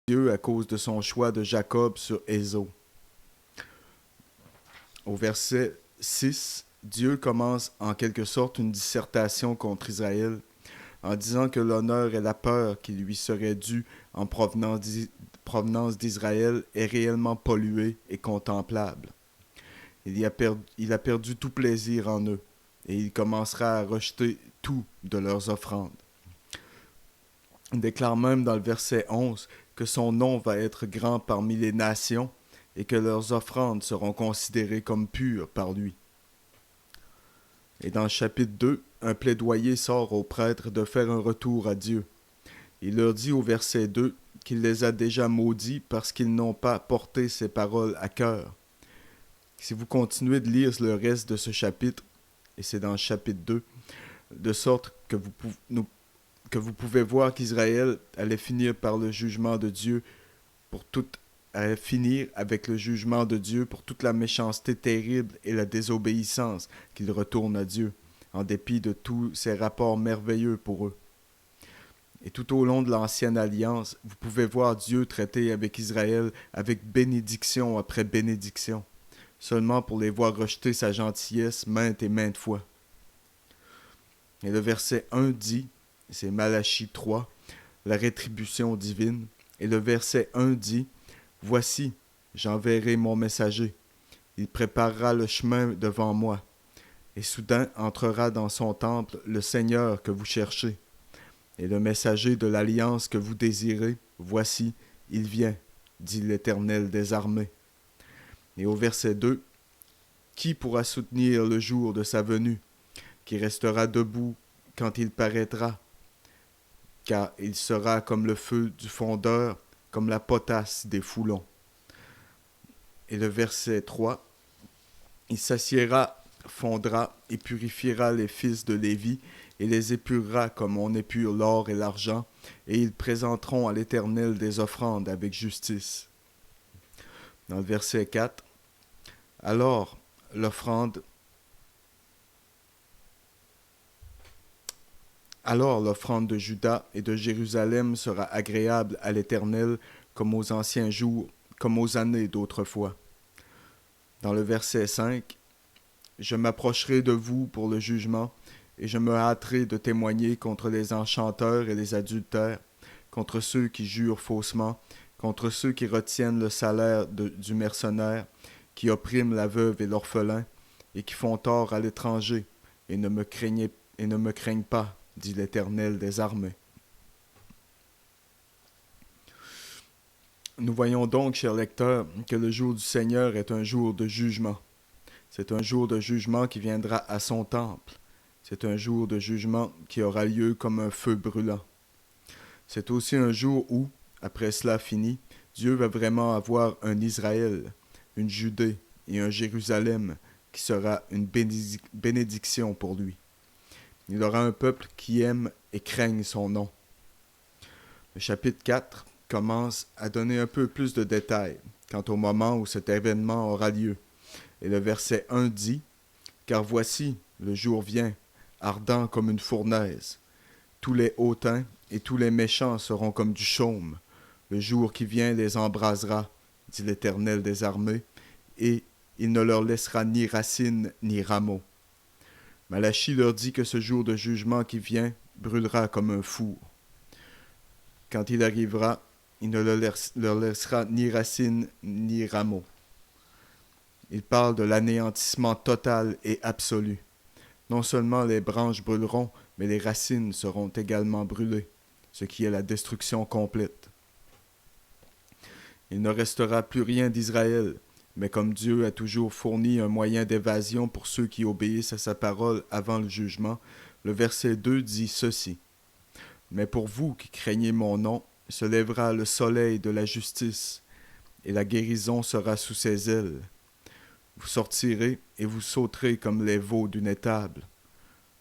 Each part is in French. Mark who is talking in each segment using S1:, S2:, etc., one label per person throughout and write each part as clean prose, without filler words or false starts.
S1: Dieu à cause de son choix de Jacob sur Ésaü. Au verset 6, Dieu commence en quelque sorte une dissertation contre Israël en disant que l'honneur et la peur qui lui seraient dus en provenance d'Israël est réellement pollué et contemplable. Il a perdu tout plaisir en eux et il commencera à rejeter tout de leurs offrandes. Il déclare même dans le verset 11 que son nom va être grand parmi les nations et que leurs offrandes seront considérées comme pures par lui. Et dans le chapitre 2, un plaidoyer sort aux prêtres de faire un retour à Dieu. Il leur dit au verset 2 qu'il les a déjà maudits parce qu'ils n'ont pas porté ses paroles à cœur. Si vous continuez de lire le reste de ce chapitre, et c'est dans le chapitre 2, de sorte que vous pouvez voir qu'Israël allait finir par le jugement de Dieu allait finir avec le jugement de Dieu pour toute la méchanceté terrible et la désobéissance qu'ils retournent à Dieu, en dépit de tous ces rapports merveilleux pour eux. Et tout au long de l'Ancienne Alliance, vous pouvez voir Dieu traiter avec Israël avec bénédiction après bénédiction, seulement pour les voir rejeter sa gentillesse maintes et maintes fois. Et le verset 1 dit, c'est Malachie 3, la rétribution divine, et le verset 1 dit, « Voici, j'enverrai mon messager, il préparera le chemin devant moi, et soudain entrera dans son temple le Seigneur que vous cherchez, et le messager de l'alliance que vous désirez, voici, il vient, dit l'Éternel des armées. » Et au verset 2, « Qui pourra soutenir le jour de sa venue, qui restera debout quand il paraîtra, car il sera comme le feu du fondeur, comme la potasse des foulons. » Et le verset 3, « Il s'assiera, fondra et purifiera les fils de Lévi, et les épurera comme on épure l'or et l'argent, et ils présenteront à l'Éternel des offrandes avec justice. » Dans le verset 4, « Alors l'offrande de Juda et de Jérusalem sera agréable à l'Éternel comme aux anciens jours, comme aux années d'autrefois. » Dans le verset 5, « Je m'approcherai de vous pour le jugement, et je me hâterai de témoigner contre les enchanteurs et les adultères, contre ceux qui jurent faussement, contre ceux qui retiennent le salaire du mercenaire, qui oppriment la veuve et l'orphelin, et qui font tort à l'étranger, et ne me craignent pas, dit l'Éternel des armées. » Nous voyons donc, chers lecteurs, que le jour du Seigneur est un jour de jugement. C'est un jour de jugement qui viendra à son temple. C'est un jour de jugement qui aura lieu comme un feu brûlant. C'est aussi un jour où, après cela fini, Dieu va vraiment avoir un Israël, une Judée et un Jérusalem qui sera une bénédiction pour lui. Il aura un peuple qui aime et craigne son nom. Le chapitre 4 commence à donner un peu plus de détails quant au moment où cet événement aura lieu. Et le verset 1 dit, « Car voici, le jour vient, ardent comme une fournaise. Tous les hautains et tous les méchants seront comme du chaume. Le jour qui vient les embrasera, dit l'Éternel des armées, et il ne leur laissera ni racines ni rameaux. » Malachie leur dit que ce jour de jugement qui vient brûlera comme un four. Quand il arrivera, il ne leur laissera ni racines ni rameaux. Il parle de l'anéantissement total et absolu. Non seulement les branches brûleront, mais les racines seront également brûlées, ce qui est la destruction complète. Il ne restera plus rien d'Israël, mais comme Dieu a toujours fourni un moyen d'évasion pour ceux qui obéissent à sa parole avant le jugement, le verset 2 dit ceci. « Mais pour vous qui craignez mon nom, se lèvera le soleil de la justice, et la guérison sera sous ses ailes. Vous sortirez et vous sauterez comme les veaux d'une étable. »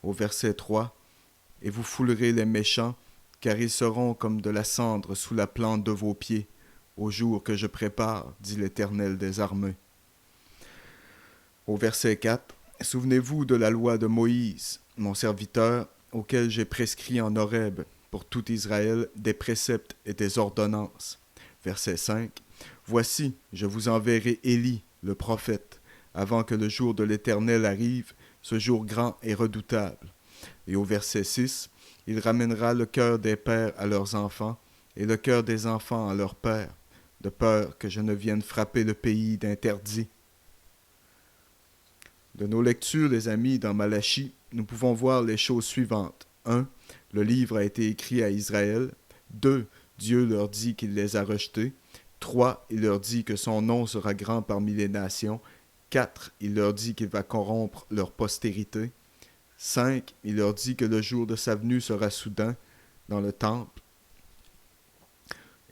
S1: Au verset 3, « Et vous foulerez les méchants, car ils seront comme de la cendre sous la plante de vos pieds, au jour que je prépare, dit l'Éternel des armées. » Au verset 4, « Souvenez-vous de la loi de Moïse, mon serviteur, auquel j'ai prescrit en Horeb, pour tout Israël, des préceptes et des ordonnances. Verset 5. Voici, je vous enverrai Élie, le prophète, avant que le jour de l'Éternel arrive, ce jour grand et redoutable. Et au verset 6, il ramènera le cœur des pères à leurs enfants, et le cœur des enfants à leurs pères, de peur que je ne vienne frapper le pays d'interdit. De nos lectures, les amis, dans Malachie, nous pouvons voir les choses suivantes. 1. Le livre a été écrit à Israël. 2. Dieu leur dit qu'il les a rejetés. 3. Il leur dit que son nom sera grand parmi les nations. 4. Il leur dit qu'il va corrompre leur postérité. 5. Il leur dit que le jour de sa venue sera soudain dans le temple.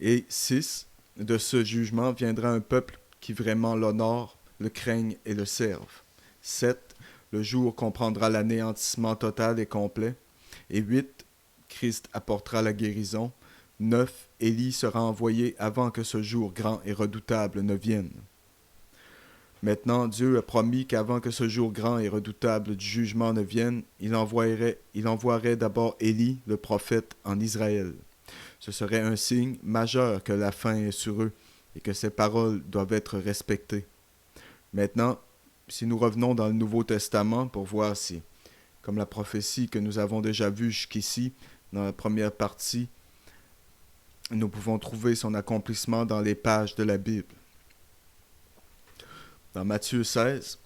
S1: Et 6. De ce jugement viendra un peuple qui vraiment l'honore, le craigne et le serve. 7. Le jour comprendra l'anéantissement total et complet. Et 8. Christ apportera la guérison. 9. Élie sera envoyé avant que ce jour grand et redoutable ne vienne. Maintenant, Dieu a promis qu'avant que ce jour grand et redoutable du jugement ne vienne, il envoierait d'abord Élie, le prophète, en Israël. Ce serait un signe majeur que la fin est sur eux et que ses paroles doivent être respectées. Maintenant, si nous revenons dans le Nouveau Testament pour voir si, comme la prophétie que nous avons déjà vue jusqu'ici, dans la première partie, nous pouvons trouver son accomplissement dans les pages de la Bible. Dans Matthieu 16,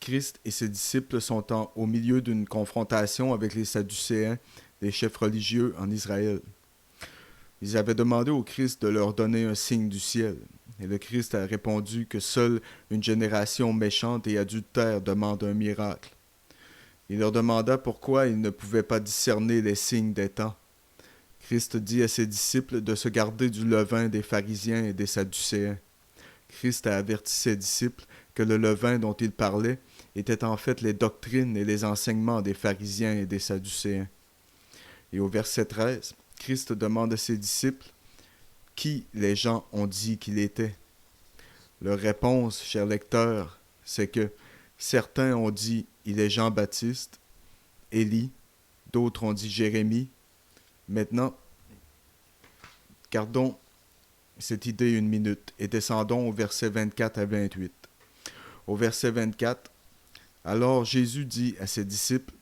S1: Christ et ses disciples sont au milieu d'une confrontation avec les Sadducéens, les chefs religieux en Israël. Ils avaient demandé au Christ de leur donner un signe du ciel. Et le Christ a répondu que seule une génération méchante et adultère demande un miracle. Il leur demanda pourquoi ils ne pouvaient pas discerner les signes des temps. Christ dit à ses disciples de se garder du levain des pharisiens et des sadducéens. Christ a averti ses disciples que le levain dont il parlait était en fait les doctrines et les enseignements des pharisiens et des sadducéens. Et au verset 13, Christ demande à ses disciples qui les gens ont dit qu'il était. Leur réponse, chers lecteurs, c'est que certains ont dit il est Jean-Baptiste, Élie, d'autres ont dit Jérémie. Maintenant, gardons cette idée une minute et descendons au verset 24 à 28. Au verset 24, alors Jésus dit à ses disciples,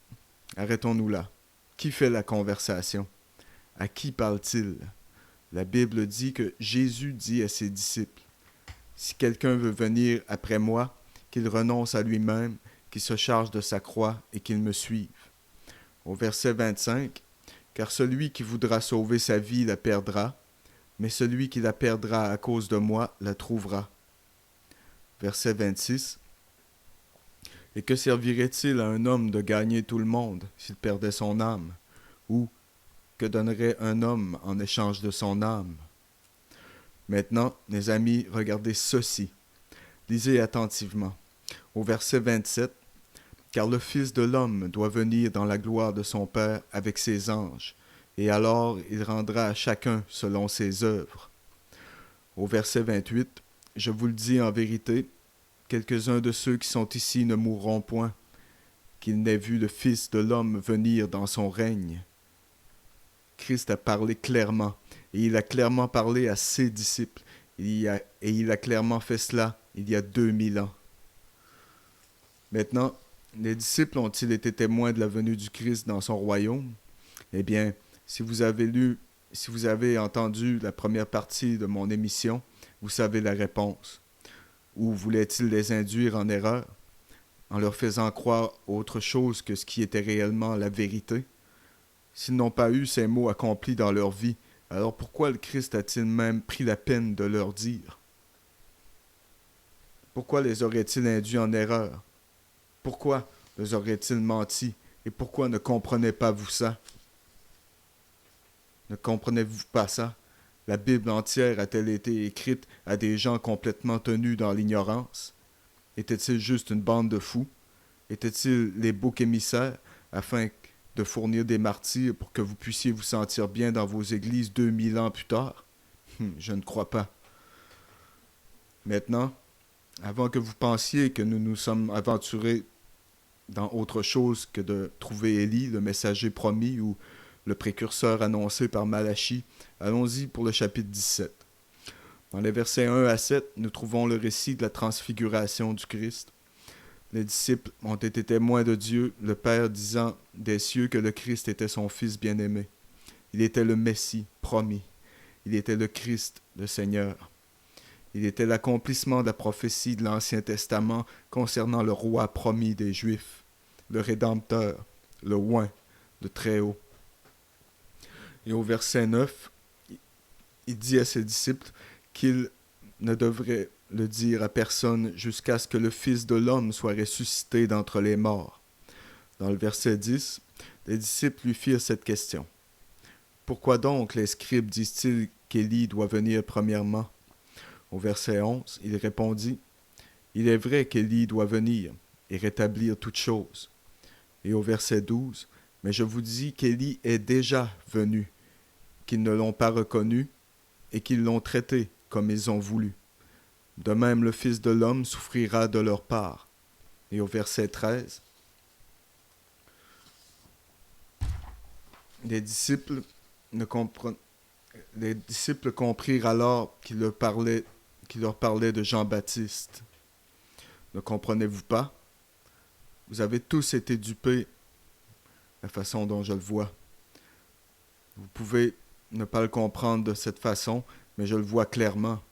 S1: arrêtons-nous là. Qui fait la conversation? À qui parle-t-il? La Bible dit que Jésus dit à ses disciples, si quelqu'un veut venir après moi, qu'il renonce à lui-même, qu'il se charge de sa croix et qu'il me suive. Au verset 25, car celui qui voudra sauver sa vie la perdra, mais celui qui la perdra à cause de moi la trouvera. Verset 26, et que servirait-il à un homme de gagner tout le monde s'il perdait son âme? Ou que donnerait un homme en échange de son âme? Maintenant, mes amis, regardez ceci. Lisez attentivement. Au verset 27, car le Fils de l'homme doit venir dans la gloire de son Père avec ses anges, et alors il rendra à chacun selon ses œuvres. Au verset 28, je vous le dis en vérité, quelques-uns de ceux qui sont ici ne mourront point, qu'ils n'aient vu le Fils de l'homme venir dans son règne. Christ a parlé clairement, et il a clairement parlé à ses disciples, et il a clairement fait cela il y a 2000 ans. Maintenant, les disciples ont-ils été témoins de la venue du Christ dans son royaume? Eh bien, si vous avez entendu la première partie de mon émission, vous savez la réponse. Ou voulait-il les induire en erreur, en leur faisant croire autre chose que ce qui était réellement la vérité? S'ils n'ont pas eu ces mots accomplis dans leur vie, alors pourquoi le Christ a-t-il même pris la peine de leur dire? Pourquoi les aurait-il induits en erreur? Pourquoi les aurait-il menti? Et pourquoi ne comprenez-vous ça? Ne comprenez-vous pas ça? La Bible entière a-t-elle été écrite à des gens complètement tenus dans l'ignorance? Était-il juste une bande de fous? Étaient-ils les boucs émissaires afin de fournir des martyrs pour que vous puissiez vous sentir bien dans vos églises 2000 ans plus tard? Je ne crois pas. Maintenant, avant que vous pensiez que nous nous sommes aventurés dans autre chose que de trouver Élie, le messager promis, ou le précurseur annoncé par Malachie, allons-y pour le chapitre 17. Dans les versets 1 à 7, nous trouvons le récit de la transfiguration du Christ. Les disciples ont été témoins de Dieu, le Père disant des cieux que le Christ était son Fils bien-aimé. Il était le Messie promis. Il était le Christ, le Seigneur. Il était l'accomplissement de la prophétie de l'Ancien Testament concernant le roi promis des Juifs, le Rédempteur, le Oint, le Très-Haut. Et au verset 9, il dit à ses disciples qu'il ne devrait le dire à personne jusqu'à ce que le Fils de l'homme soit ressuscité d'entre les morts. Dans le verset 10, les disciples lui firent cette question. Pourquoi donc les scribes disent-ils qu'Élie doit venir premièrement? Au verset 11, il répondit, il est vrai qu'Élie doit venir et rétablir toutes choses. Et au verset 12, mais je vous dis qu'Élie est déjà venu, qu'ils ne l'ont pas reconnu et qu'ils l'ont traité comme ils ont voulu. De même, le Fils de l'homme souffrira de leur part. Et au verset 13, les disciples comprirent alors qu'il leur parlait de Jean-Baptiste. Ne comprenez-vous pas? Vous avez tous été dupés, la façon dont je le vois. Vous pouvez ne pas le comprendre de cette façon, mais je le vois clairement.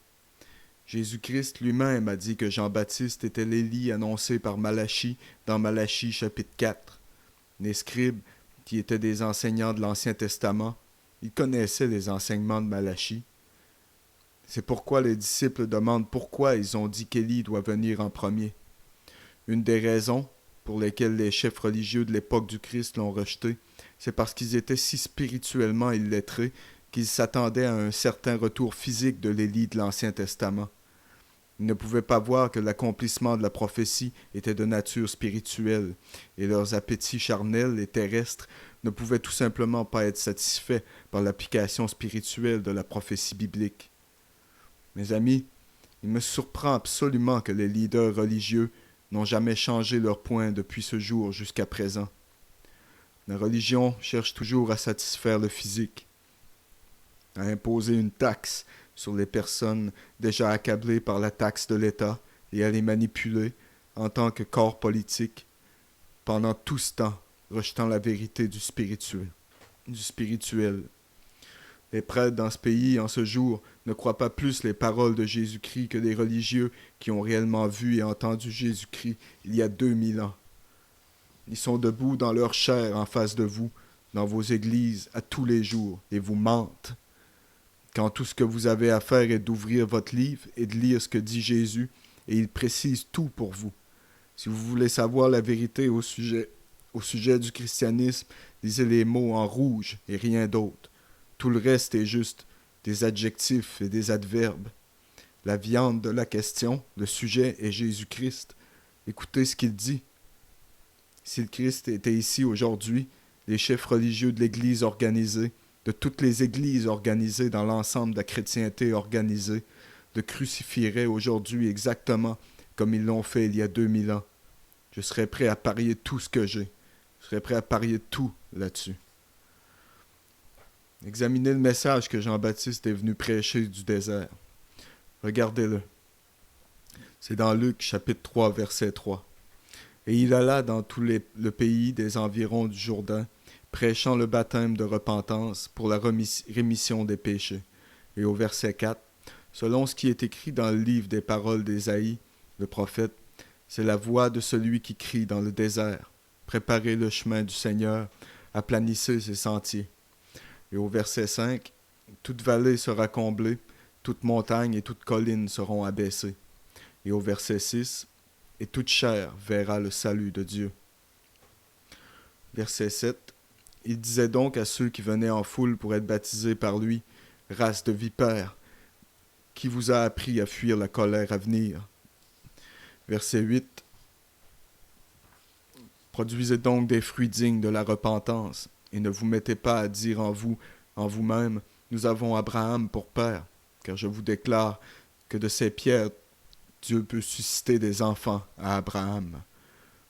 S1: Jésus-Christ lui-même a dit que Jean-Baptiste était l'Élie annoncé par Malachie dans Malachie chapitre 4. Les scribes, qui étaient des enseignants de l'Ancien Testament, ils connaissaient les enseignements de Malachie. C'est pourquoi les disciples demandent pourquoi ils ont dit qu'Élie doit venir en premier. Une des raisons pour lesquelles les chefs religieux de l'époque du Christ l'ont rejeté, c'est parce qu'ils étaient si spirituellement illettrés qu'ils s'attendaient à un certain retour physique de l'Élie de l'Ancien Testament. Ils ne pouvaient pas voir que l'accomplissement de la prophétie était de nature spirituelle, et leurs appétits charnels et terrestres ne pouvaient tout simplement pas être satisfaits par l'application spirituelle de la prophétie biblique. Mes amis, il me surprend absolument que les leaders religieux n'ont jamais changé leur point depuis ce jour jusqu'à présent. La religion cherche toujours à satisfaire le physique, à imposer une taxe sur les personnes déjà accablées par la taxe de l'État et à les manipuler en tant que corps politique, pendant tout ce temps rejetant la vérité du spirituel. Les prêtres dans ce pays, en ce jour, ne croient pas plus les paroles de Jésus-Christ que les religieux qui ont réellement vu et entendu Jésus-Christ il y a 2000 ans. Ils sont debout dans leur chair en face de vous, dans vos églises, à tous les jours, et vous mentent. Quand tout ce que vous avez à faire est d'ouvrir votre livre et de lire ce que dit Jésus, et il précise tout pour vous. Si vous voulez savoir la vérité au sujet du christianisme, lisez les mots en rouge et rien d'autre. Tout le reste est juste des adjectifs et des adverbes. La viande de la question, le sujet est Jésus-Christ. Écoutez ce qu'il dit. Si le Christ était ici aujourd'hui, les chefs religieux de l'Église organisée, de toutes les églises organisées dans l'ensemble de la chrétienté organisée, le crucifieraient aujourd'hui exactement comme ils l'ont fait il y a 2000 ans. Je serais prêt à parier tout ce que j'ai. Je serais prêt à parier tout là-dessus. Examinez le message que Jean-Baptiste est venu prêcher du désert. Regardez-le. C'est dans Luc chapitre 3, verset 3. Et il alla dans tout le pays des environs du Jourdain, prêchant le baptême de repentance pour la rémission des péchés. Et au verset 4, selon ce qui est écrit dans le livre des paroles d'Ésaïe, le prophète, c'est la voix de celui qui crie dans le désert. Préparez le chemin du Seigneur, aplanissez ses sentiers. Et au verset 5, toute vallée sera comblée, toute montagne et toute colline seront abaissées. Et au verset 6, et toute chair verra le salut de Dieu. Verset 7, il disait donc à ceux qui venaient en foule pour être baptisés par lui, race de vipères, qui vous a appris à fuir la colère à venir. Verset 8, produisez donc des fruits dignes de la repentance, et ne vous mettez pas à dire en vous-même, nous avons Abraham pour père, car je vous déclare que de ces pierres, Dieu peut susciter des enfants à Abraham.